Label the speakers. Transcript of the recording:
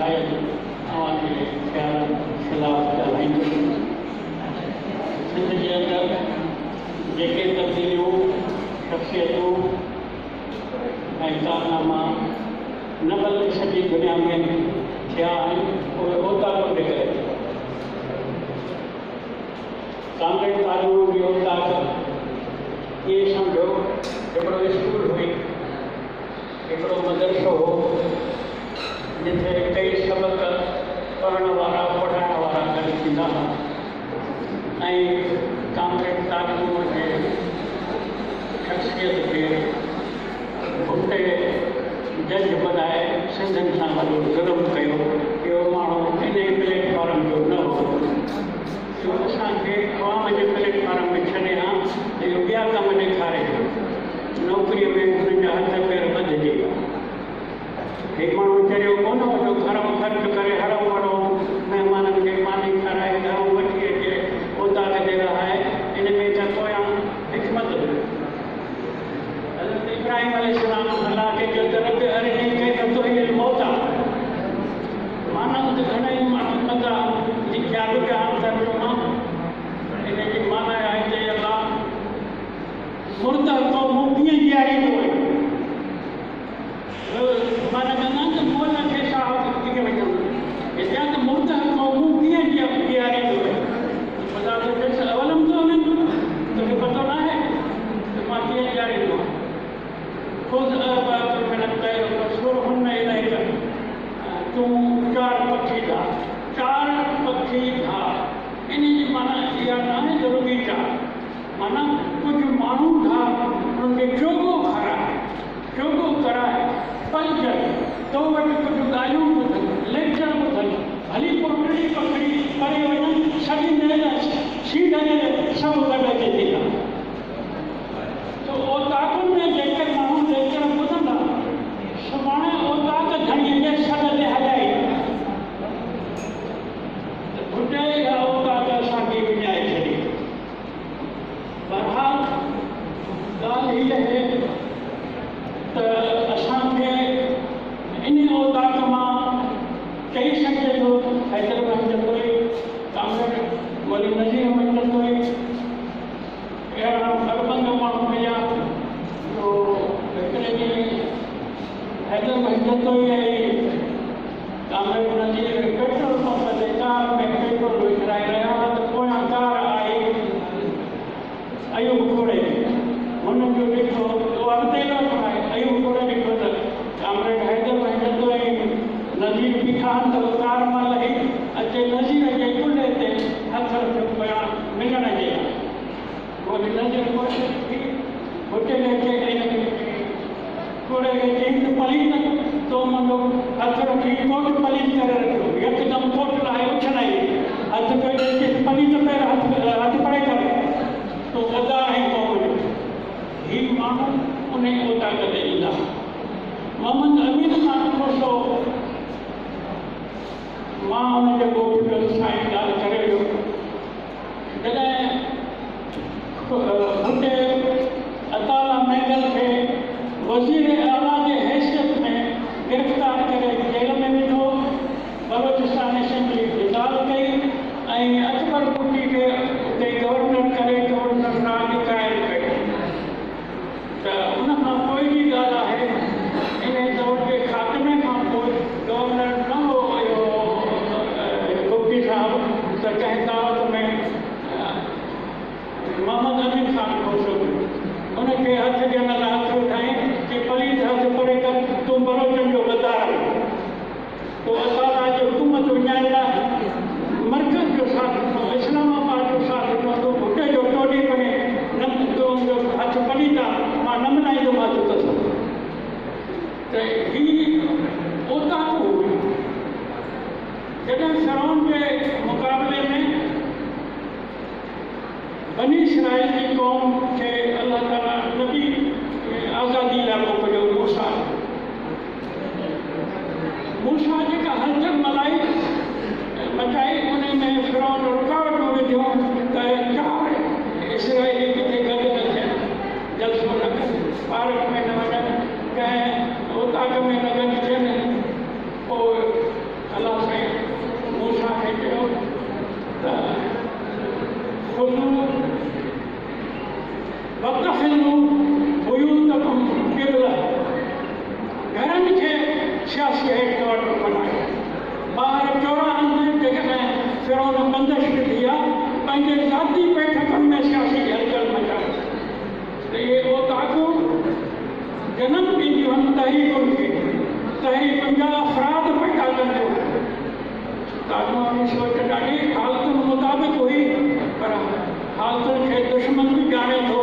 Speaker 1: शायद तव्हांजे ख़्याल ख़िलाफ़ ॻाल्हाईंदुसि। सिंध जे अंदरि जेके तब्दीलियूं शख़्सियतूं ऐं कारनामा न बल्कि सॼी दुनिया में थिया आहिनि उहे ओताको जे करे थिया। क़ामरैड तालीम जी ओताक इहे सम्झो हिकिड़ो स्कूल हुई, हिकिड़ो मदरसो हो जिथे कई सबक़ पढ़ण वारा पढ़ाइण वारा गॾु थींदा हुआ ऐं क़ामरैड तालीम जे शख़्सियत खे हुते जज बनाए सिंधियुनि सां वॾो ज़ुल्म कयो। इहो माण्हू इन प्लेटफॉर्म जो न हो, इहो असांखे अवाम जे प्लेटफॉर्म में छॾे हा त इहो ॿिया कम ॾेखारे नौकरीअ में हुननि जा हथ पेर ॿधिजी विया। हिकु माण्हू चरियो कोन हो जो घरो ख़र्चु करे हरो भरो महिमाननि खे पाणी खाराए घरो वठी अचे ओताक ते रहाए, इन में त पोयां हिकमत हुई। हज़रत इब्राहिम अलैहिस्सलाम अलाह खे चयो त रब अरिनी कैफ़ तुहियिल मौता। माना त घणेई माण्हू कंदा जी ख़्याल पिया तर्जुमा इन जी माना आहे त अलाह मुर्द क़ौमूं कीअं जीआरींदो आहे। माना कंदा त मोल खे छा कीअं वञूं हिते त मुर्द क़ौमूं कीअं जीआरींदो आहे। ख़ुदा त चएसि अवलम थो वञनि तोखे पतो न आहे त मां कीअं जीआरींदो आहियां। ख़ुदि अरबाब मिन तैर फसुरहुन्न इलैका, तूं चार पखी था। इन जी माना इहा न आहे ज़रूरी चार, माना कुझु माण्हू था उन्हनि खे चोगो कराए पंज तो वटि कुझु ॻाल्हियूं ॿुधनि लेक्चर ॿुधनि भली पोटड़ी पकड़ी करे वञनि सॼी सीध सभु गॾु अची थींदा। त ओताकुनि में जेके माण्हू लेक्चर ॿुधंदा सुभाणे ओताक धणीअ जे सॾ ते हलाए घुटे या ओताक असांखे विञाए छॾी। बहरहाल ॻाल्हि हीअ आहे त असांखे इन ओताक मां चई सघिजे थो हैदर वञंदो हुई, क़ामरैड वरी नज़ीर वञंदो हुई, अहिड़ा अरबंग माण्हू हुया जो हिकिड़े ॾींहुं हैदर वञंदो हुई ऐं क़ामरैड नज़ीर पेट्रोल पंप ते कार में पेट्रोल विझाए रहिया हुआ त पोयां कार आई अयूब घोड़े हुन जो ॾिठो उहो अॻिते न पढ़ाए अयूब घोड़े ॾिठो त क़ामरैड हैदर वञंदो ऐं नज़ीर बीठा आहिनि त कार मां लही अचे नज़ीर जे कुल्हे ते हथ रखियो पिया मिलण जे लाइ। वरी नज़ीर कोशिशि थी हुते अचे घोड़े खे चई त पलीत तो मुंहिंजो हथ रखी कोट पलीत करे रखियो, यकदमि कोट लाहे उछलाई हथ पियो ॾे पलीत पैर हथ परे करे तो गदा ऐं क़ौम जो ही माण्हू उन ओताक ते ईंदा। मोहम्मद अमीन खां पुछो मां हुनजे ॻोठ जो साईं ॻाल्हि करे वियो जॾहिं हुते अताला महगल खे वज़ीर आला जे हैसियत में गिरफ़्तार करे जेल में विधो। बलोचिस्तान असेंबली हिदायत कई ऐं अकबर कुटी खे उते गवर्नर करे गवर्नर राज क़ाइमु कयो। त उन खां पोइ जी ॻाल्हि आहे इन दौर जे ख़ात्मे खां पोइ गवर्नर न हो इहो गुप्ती साहब त कंहिं दावत में मोहम्मद अमीन खान पहुचो उनखे हथ ॾियण लाइ हथ उठाई कि पलीत हथ परे कर तूं बलोचनि जो गद्दार तो असां जी हुकूमत विञाइण लाइ मर्कज़ जो साथ ॾिनो, इस्लामाबाद जो साथ ॾिनो, तो घुटे जो टोड़ी करे न तुंहिंजो हथ पलीत आहे मां न मल्हाईंदोमांसि तोसां। त ही ओताकू हुई। जॾहिं फ़िरौन जे मुक़ाबले में बनी इसराइल जी क़ौम खे अल्लाह ताला नबी आज़ादी लाइ मोकिलियो मूसा जेका हलचल मचाई उन में फ़िरौन रुकावट विधियूं त चार इसराइली किथे गॾु न थियनि, जलसो न कनि, पार्क में न वञनि, कंहिं ओताक में न गॾु थियनि। पोइ पंहिंजे ज़ाती बैठकनि में सियासी हलचल मचाए त इहे ओताकू जनम ॾींदियूं आहिनि तहरीकुनि खे, तहरीकुनि जा अफ़राद पैदा कंदियूं आहिनि। ताजमानी सोच ॾाढी हालतुनि मुताबिक़ हुई, पर हालतुनि खे दुश्मन बि ॼाणे थो